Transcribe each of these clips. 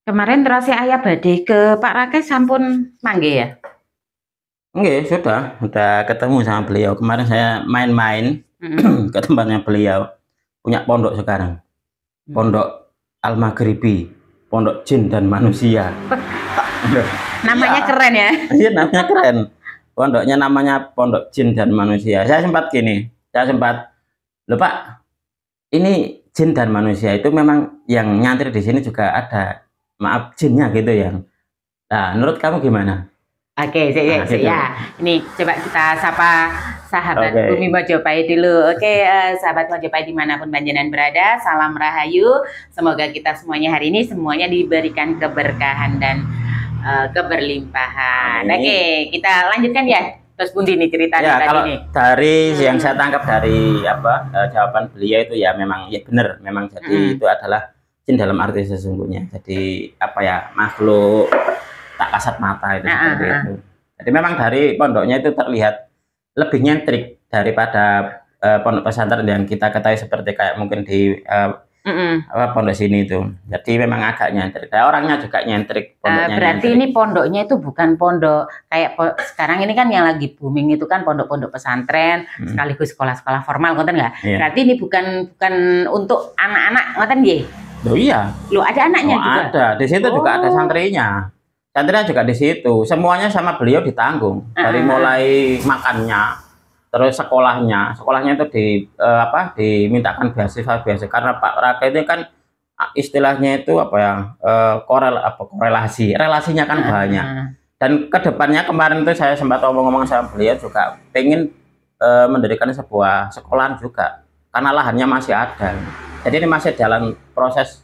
Kemarin terasi ayah badhe ke Pak Rakes sampun mangge ya? Oke, sudah ketemu sama beliau. Kemarin saya main-main Mhm. ke tempatnya beliau. Punya pondok sekarang. Pondok Al-Maghribi, Pondok Jin dan Manusia. Namanya Iya, keren ya. iya namanya keren. Pondoknya namanya Pondok Jin dan Manusia. Saya sempat, loh Pak, ini jin dan manusia itu memang yang nyantri di sini juga ada, maaf jinnya gitu ya. Nah, menurut kamu gimana? Oke, Nah, gitu. ya. Ini coba kita sapa sahabat Oke. Bumi Mojopahit dulu. Oke, sahabat Mojopahit dimanapun panjenengan berada, salam rahayu. Semoga kita semuanya hari ini semuanya diberikan keberkahan dan keberlimpahan. Amin. Oke, kita lanjutkan ya. Terus Bundi nih ceritanya Ya, tadi kalau nih. dari yang saya tangkap dari jawaban beliau itu ya memang ya benar, memang jadi itu adalah jin dalam arti sesungguhnya. Jadi apa ya, makhluk tak kasat mata itu seperti itu. Jadi memang dari pondoknya itu terlihat lebih nyentrik daripada pondok pesantren yang kita ketahui seperti kayak mungkin di pondok sini itu. Jadi memang agak nyentrik. Kayak orangnya juga nyentrik, pondoknya Berarti nyentrik. ini pondoknya itu bukan pondok kayak sekarang ini kan yang lagi booming itu kan pondok-pondok pesantren sekaligus sekolah-sekolah formal, ngoten nggak? Iya. Berarti ini bukan untuk anak-anak, ngoten nggih? Loh iya. Loh, ada anaknya juga? Ada. Di situ juga ada santrinya. Santrinya juga di situ. Semuanya sama beliau ditanggung. Dari mulai makannya, terus sekolahnya itu dimintakan beasiswa karena Pak Raka itu kan istilahnya itu relasinya kan banyak. Dan kedepannya kemarin itu saya sempat ngomong-ngomong sama beliau juga pengen mendirikan sebuah sekolahan juga karena lahannya masih ada. Jadi ini masih dalam proses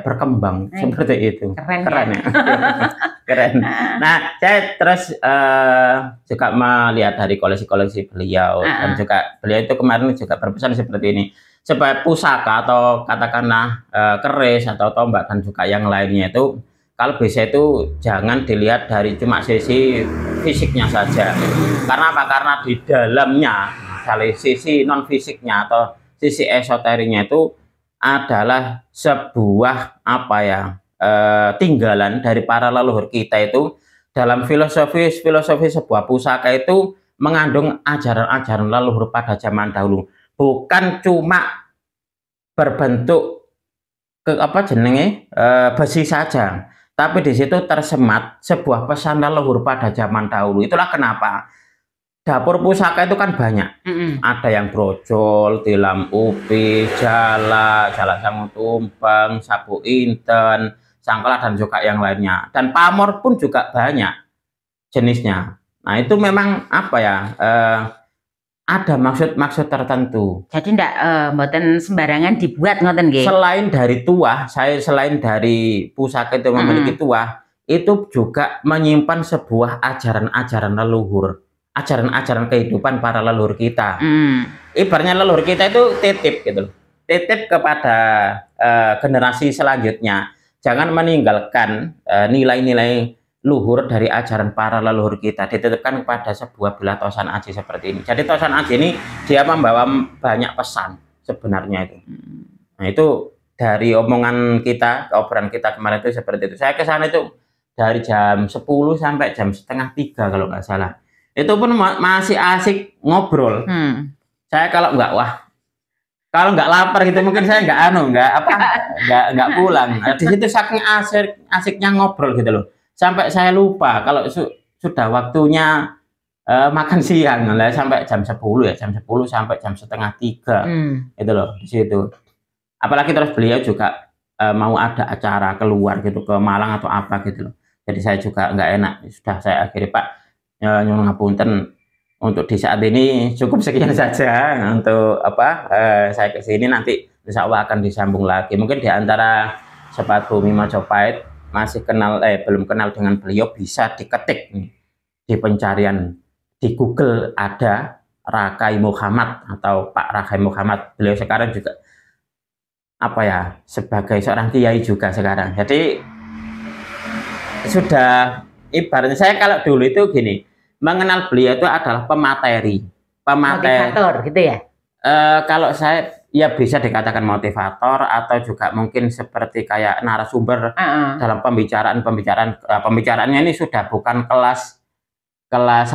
berkembang seperti itu. Keren ya. Keren. Nah, saya terus juga melihat dari koleksi-koleksi beliau dan juga beliau itu kemarin juga berpesan seperti ini, supaya pusaka atau katakanlah keris atau tombak dan juga yang lainnya itu kalau bisa itu jangan dilihat dari cuma sisi fisiknya saja. Karena apa? Karena di dalamnya dari sisi non fisiknya atau sisi esoterinya itu adalah sebuah tinggalan dari para leluhur kita itu dalam filosofi sebuah pusaka itu mengandung ajaran-ajaran leluhur pada zaman dahulu, bukan cuma berbentuk besi saja, tapi di situ tersemat sebuah pesan leluhur pada zaman dahulu. Itulah kenapa dapur pusaka itu kan banyak. Ada yang brojol, tilam upi, jala sangu tumpeng, sapu inten, sangkala dan juga yang lainnya. Dan pamor pun juga banyak jenisnya. Nah itu memang ada maksud-maksud tertentu. Jadi ndak mboten sembarangan dibuat, ngoten nggih. Selain dari pusaka itu memiliki tuah, itu juga menyimpan sebuah ajaran-ajaran leluhur. Ajaran-ajaran kehidupan para leluhur kita. Ibaratnya leluhur kita itu titip gitu. Titip kepada generasi selanjutnya. Jangan meninggalkan nilai-nilai luhur dari ajaran para leluhur kita. Dititipkan kepada sebuah belah Tosan Aji seperti ini. Jadi Tosan Aji ini dia membawa banyak pesan sebenarnya itu. Nah itu dari omongan kita, obrolan kita kemarin itu seperti itu. Saya ke sana itu dari jam 10 sampai jam setengah 3 kalau nggak salah. Itu pun masih asik ngobrol. Saya kalau nggak lapar gitu mungkin saya nggak pulang. Nah, di situ saking asiknya ngobrol gitu loh. Sampai saya lupa kalau sudah waktunya makan siang lah sampai jam 10 sampai jam setengah 3 itu loh di situ. Apalagi terus beliau juga mau ada acara keluar gitu ke Malang atau apa gitu loh. Jadi saya juga nggak enak, sudah saya akhiri Pak, nyuwun ngapunten untuk di saat ini cukup sekian saja untuk saya kesini, nanti insya Allah akan disambung lagi. Mungkin di antara sobat Bumi Majapahit masih belum kenal dengan beliau, bisa diketik nih, di pencarian di Google ada Rakai Muhammad atau Pak Rakai Muhammad. Beliau sekarang juga sebagai seorang kiai juga sekarang. Jadi sudah ibaratnya saya kalau dulu itu gini, mengenal beliau itu adalah pemateri. Motivator gitu ya? Kalau saya ya bisa dikatakan motivator atau juga mungkin seperti kayak narasumber dalam pembicaraannya ini sudah bukan kelas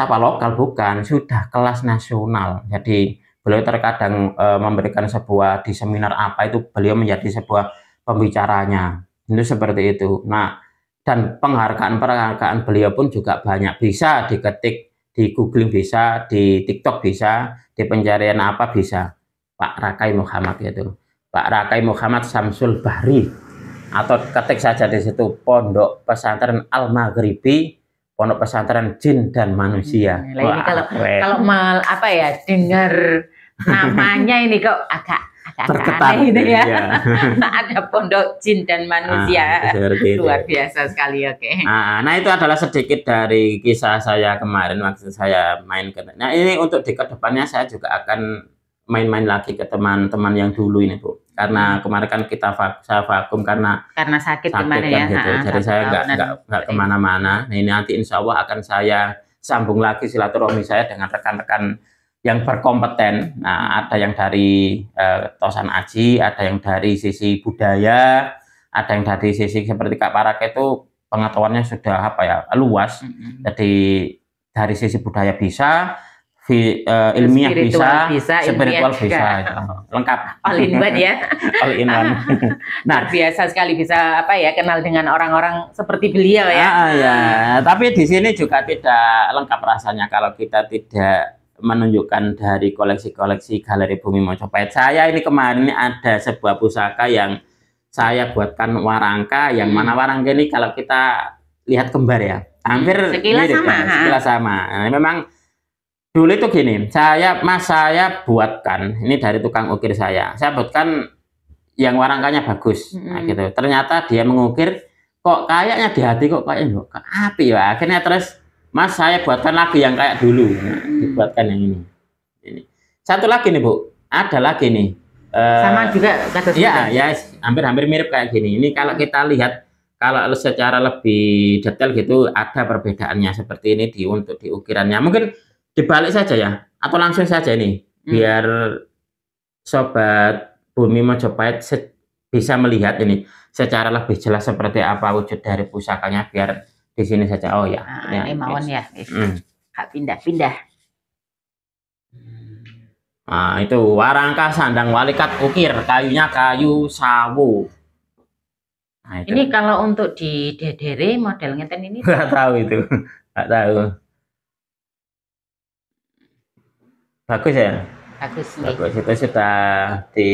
apa lokal, bukan, sudah kelas nasional. Jadi beliau terkadang memberikan sebuah di seminar apa itu beliau menjadi sebuah pembicaranya. Itu seperti itu. Nah, dan penghargaan beliau pun juga banyak, bisa diketik di googling, bisa di TikTok, bisa di pencarian apa bisa. Pak Rakai Muhammad itu, Pak Rakai Muhammad Samsul Bahri, atau ketik saja di situ Pondok Pesantren Al Maghribi, Pondok Pesantren Jin dan Manusia. Nah, ini kalau apa ya, dengar namanya ini kok agak terketat gitu ya. Nah, ada Pondok Jin dan Manusia, luar biasa sekali. Oke. Nah, itu adalah sedikit dari kisah saya kemarin waktu saya main ke. Nah, ini untuk di kedepannya saya juga akan main-main lagi ke teman-teman yang dulu ini, Bu, karena kemarin kan saya vakum karena sakit kemarin kan, ya gitu. Jadi saya nggak kemana-mana. Nah, ini nanti insya Allah akan saya sambung lagi silaturahmi saya dengan rekan-rekan yang berkompeten. Nah, ada yang dari Tosan Aji, ada yang dari sisi budaya, ada yang dari sisi seperti Kak Parak itu pengetahuannya sudah apa ya, luas. Jadi dari sisi budaya bisa, ilmiah bisa, spiritual bisa, lengkap. All in one ya. All in one. Nah, biasa sekali bisa apa ya, kenal dengan orang-orang seperti beliau ya. Ya, tapi di sini juga tidak lengkap rasanya kalau kita tidak menunjukkan dari koleksi-koleksi Galeri Bumi Mojopahit. Saya ini kemarin ada sebuah pusaka yang saya buatkan warangka, yang mana warangka ini kalau kita lihat kembar ya, hampir sekilas sama. Ya, sekilas sama. Nah, memang dulu itu gini, saya buatkan ini dari tukang ukir saya buatkan yang warangkanya bagus. Nah, gitu. Ternyata dia mengukir kok kayaknya di hati kok kayaknya api ya. Akhirnya terus Mas saya buatkan lagi yang kayak dulu. Nah, dibuatkan yang ini. Satu lagi nih, Bu, ada lagi nih. Sama juga kata ya, hampir mirip kayak gini. Ini kalau kita lihat, kalau secara lebih detail gitu ada perbedaannya seperti ini untuk di ukirannya. Mungkin dibalik saja ya, atau langsung saja ini, biar Sobat Bumi Mojopahit bisa melihat ini secara lebih jelas seperti apa wujud dari pusakanya, biar di sini saja. Oh ya, ini mawon ya. Pindah-pindah. Nah, itu warangka sandang walikat ukir, kayunya kayu sawo. Nah, ini kalau untuk di dedere model ngeten ini nggak tahu itu, nggak tahu. Bagus ya, bagus. Itu sudah di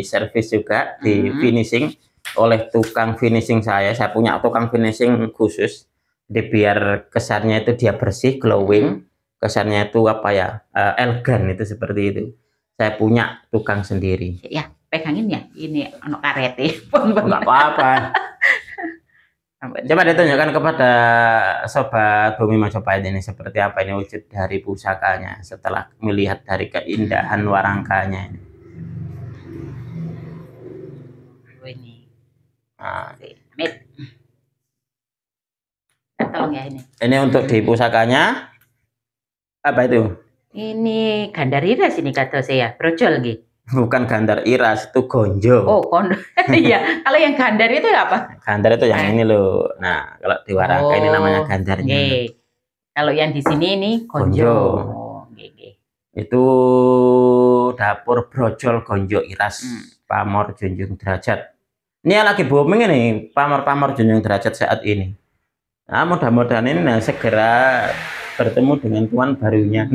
servis juga, di finishing oleh tukang finishing saya punya tukang finishing khusus. Jadi biar kesannya itu dia bersih, glowing, kesannya itu apa ya, elegan, itu seperti itu. Saya punya tukang sendiri. Ya, pegangin ya, ini anak karete. Enggak apa-apa. Coba ditunjukkan kepada Sobat Bumi Mojopahit ini seperti apa ini wujud dari pusakanya setelah melihat dari keindahan warangkanya ini. Nah, tolong ya ini. Ini untuk di pusakanya. Apa itu? Ini gandar iras ini kata saya, brojol gitu. Bukan gandar iras, itu gonjo. Oh, iya. Kalau yang gandar itu apa? Gandar itu yang ini loh. Nah, kalau di warangka ini namanya gandarnya. Kalau yang di sini ini gonjo. Itu dapur brojol gonjo iras, pamor junjung derajat. Ini yang lagi booming ini, pamor junjung derajat saat ini. Nah, mudah-mudahan ini segera bertemu dengan tuan barunya.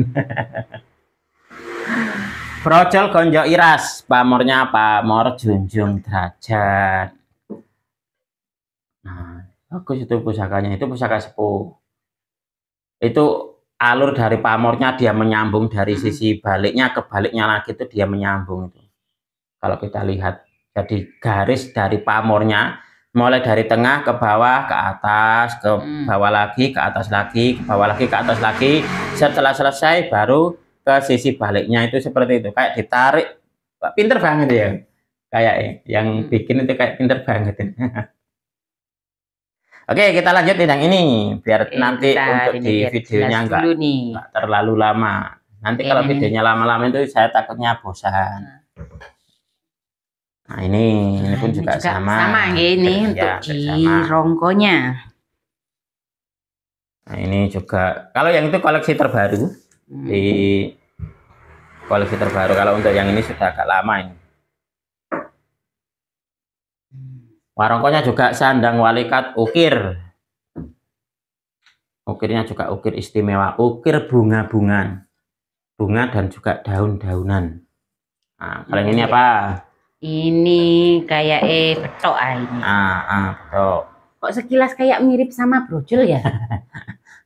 Brojol gonjo iras, pamornya pamor junjung derajat. Nah, bagus itu pusakanya, itu pusaka sepuh. Itu alur dari pamornya dia menyambung dari sisi baliknya ke baliknya lagi, itu dia menyambung itu. Kalau kita lihat, jadi garis dari pamornya mulai dari tengah ke bawah, ke atas, ke bawah lagi, ke atas lagi, ke bawah lagi, ke atas lagi. Setelah selesai baru ke sisi baliknya, itu seperti itu, kayak ditarik. Pinter banget ya, kayak yang bikin itu kayak pinter banget. Oke, kita lanjut yang ini biar nanti untuk di videonya nggak terlalu lama. Nanti kalau videonya lama-lama itu saya takutnya bosan. Nah, ini pun juga sama. Sama ini ya, untuk di rongkonya. Nah, ini juga kalau yang itu koleksi terbaru. Di koleksi terbaru. Kalau untuk yang ini sudah agak lama ini. Warongkonya juga sandang walikat ukir. Ukirnya juga ukir istimewa, ukir bunga-bungan, bunga dan juga daun-daunan. Nah, kalau ini apa? Ini kayak betok ini. Betok. Kok sekilas kayak mirip sama brojol ya?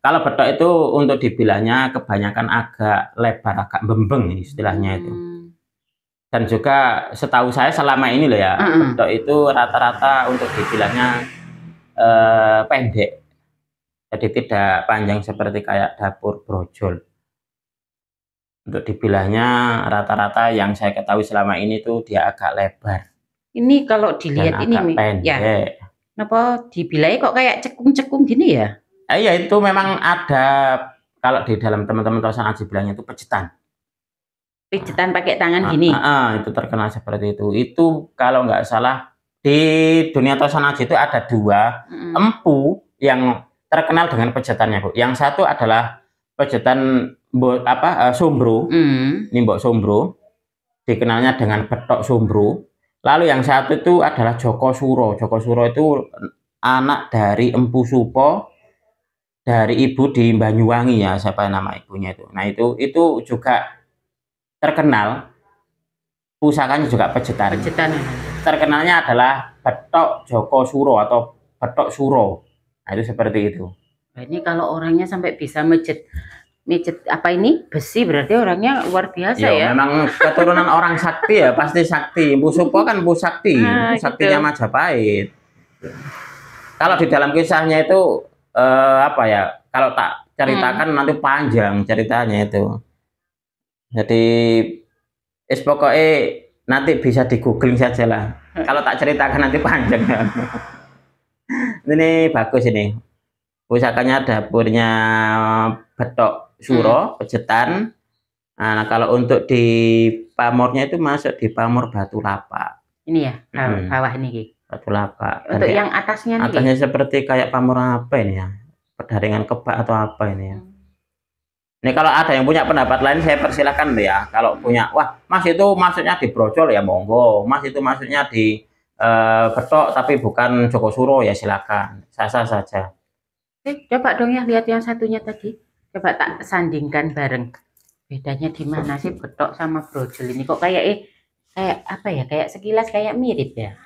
Kalau betok itu untuk dibilangnya kebanyakan agak lebar, agak bembeng istilahnya itu. Dan juga setahu saya selama ini loh ya, betok itu rata-rata untuk dibilangnya pendek. Jadi tidak panjang seperti kayak dapur brojol. Untuk dibilangnya rata-rata yang saya ketahui selama ini tuh dia agak lebar. Ini kalau dilihat dan ini pendek. Ya. Kenapa dibilangnya kok kayak cekung-cekung gini ya? Iya itu memang ada, kalau di dalam teman-teman Tosan Aji bilangnya itu pejetan. Pejetan pakai tangan gini. Itu terkenal seperti itu. Itu kalau nggak salah di dunia Tosan Aji itu ada dua empu yang terkenal dengan pejetannya, Bu. Yang satu adalah pejetan Sombro. Ini Mbok Sombro. Dikenalnya dengan betok Sombro. Lalu yang satu itu adalah Joko Suro. Joko Suro itu anak dari Empu Supo dari ibu di Banyuwangi ya, siapa nama ibunya itu. Nah, itu juga terkenal. Pusakanya juga pejetan. Terkenalnya adalah betok Joko Suro atau betok Suro. Nah, itu seperti itu. Nah, ini kalau orangnya sampai bisa mijet apa ini besi, berarti orangnya luar biasa ya. Memang keturunan orang sakti ya, pasti sakti. Empu Supo kan empu sakti, saktinya gitu. Majapahit. Kalau di dalam kisahnya itu apa ya? Kalau tak ceritakan nanti panjang ceritanya itu. Jadi pokoknya nanti bisa di googling saja lah. Kalau tak ceritakan nanti panjang. Ini bagus ini. Pusakanya dapurnya betok Suro, pejetan. Nah, kalau untuk di pamornya itu masuk di pamor Batu Lapak. Ini ya, bawah ini. Batu Lapak. Untuk yang atasnya nih. Atasnya seperti kayak pamor apa ini ya? Pedaringan Kebak atau apa ini ya? Ini kalau ada yang punya pendapat lain saya persilahkan ya. Kalau punya, wah Mas itu maksudnya di brojol ya monggo. Mas itu maksudnya di betok tapi bukan Joko Suro ya silakan. Sah-sah saja. Coba dong ya lihat yang satunya tadi. Coba tak sandingkan bareng. Bedanya di mana sih betok sama brojol ini? Kok kayak apa ya? Kayak sekilas kayak mirip ya.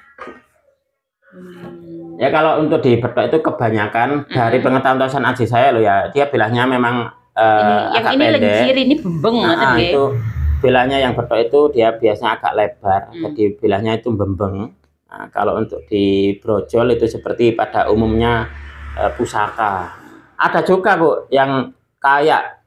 Ya kalau untuk di betok itu kebanyakan dari pengetahuan Tosan Aji saya loh ya, dia bilangnya memang agak ini pendek. Lencir, ini bembeng. Itu bilangnya yang betok itu dia biasanya agak lebar, jadi bilangnya itu bembeng. Nah, kalau untuk di brojol itu seperti pada umumnya pusaka. Ada juga Bu yang kayak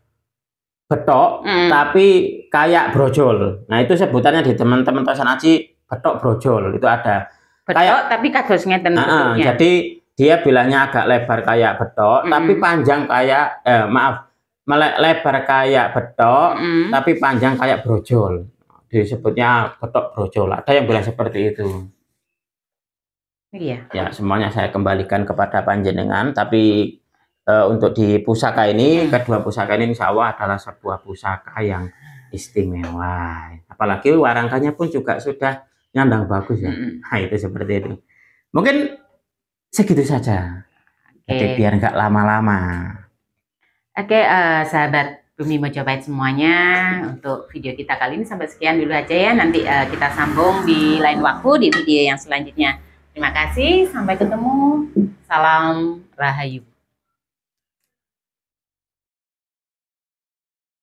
betok tapi kayak brojol. Nah itu sebutannya di teman-teman Tosan Aji betok brojol itu ada. Betok kayak, tapi kados ngeten bentuknya. Jadi dia bilangnya agak lebar kayak betok tapi panjang kayak lebar kayak betok tapi panjang kayak brojol. Disebutnya betok brojol. Ada yang bilang seperti itu. Iya. Ya, semuanya saya kembalikan kepada panjenengan, tapi untuk di pusaka ini, kedua pusaka ini insya Allah adalah sebuah pusaka yang istimewa. Apalagi warangkanya pun juga sudah nyandang bagus ya. Nah, itu seperti itu. Mungkin segitu saja. Jadi biar nggak lama-lama. Oke, sahabat Bumi Mojopahit semuanya, untuk video kita kali ini sampai sekian dulu aja ya. Nanti kita sambung di lain waktu di video yang selanjutnya. Terima kasih, sampai ketemu. Salam Rahayu.